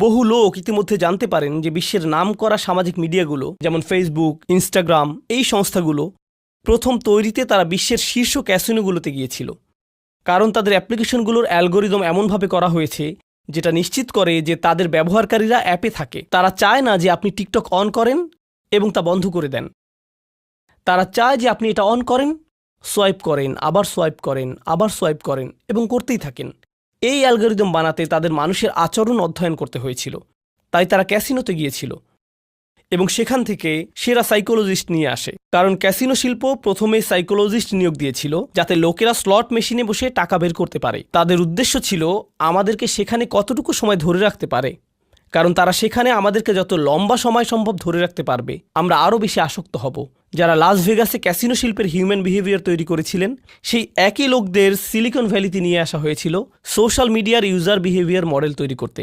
বহু লোক ইতিমধ্যে জানতে পারেন যে বিশ্বের নামকরা সামাজিক মিডিয়াগুলো যেমন ফেসবুক, ইনস্টাগ্রাম, এই সংস্থাগুলো প্রথম তৈরিতে তারা বিশ্বের শীর্ষ ক্যাসিনোগুলোতে গিয়েছিল, কারণ তাদের অ্যাপ্লিকেশনগুলোর অ্যালগোরিদম এমনভাবে করা হয়েছে যেটা নিশ্চিত করে যে তাদের ব্যবহারকারীরা অ্যাপে থাকে। তারা চায় না যে আপনি টিকটক অন করেন এবং তা বন্ধ করে দেন। তারা চায় যে আপনি এটা অন করেন, সোয়াইপ করেন, আবার সোয়াইপ করেন, আবার সোয়াইপ করেন এবং করতেই থাকেন। এই অ্যালগোরিদম বানাতে তাদের মানুষের আচরণ অধ্যয়ন করতে হয়েছিল। তাই তারা ক্যাসিনোতে গিয়েছিল এবং সেখান থেকে সেরা সাইকোলজিস্ট নিয়ে আসে, কারণ ক্যাসিনো শিল্প প্রথমে সাইকোলজিস্ট নিয়োগ দিয়েছিল যাতে লোকেরা স্লট মেশিনে বসে টাকা বের করতে পারে। তাদের উদ্দেশ্য ছিল আমাদেরকে সেখানে কতটুকু সময় ধরে রাখতে পারে, কারণ তারা সেখানে আমাদেরকে যত লম্বা সময় সম্ভব ধরে রাখতে পারবে আমরা আরও বেশি আসক্ত হব। যারা লাস ভেগাসে ক্যাসিনো শিল্পের হিউম্যান বিহেভিয়ার তৈরি করেছিলেন সেই একই লোকদের সিলিকন ভ্যালিতে নিয়ে আসা হয়েছিল সোশ্যাল মিডিয়ার ইউজার বিহেভিয়ার মডেল তৈরি করতে।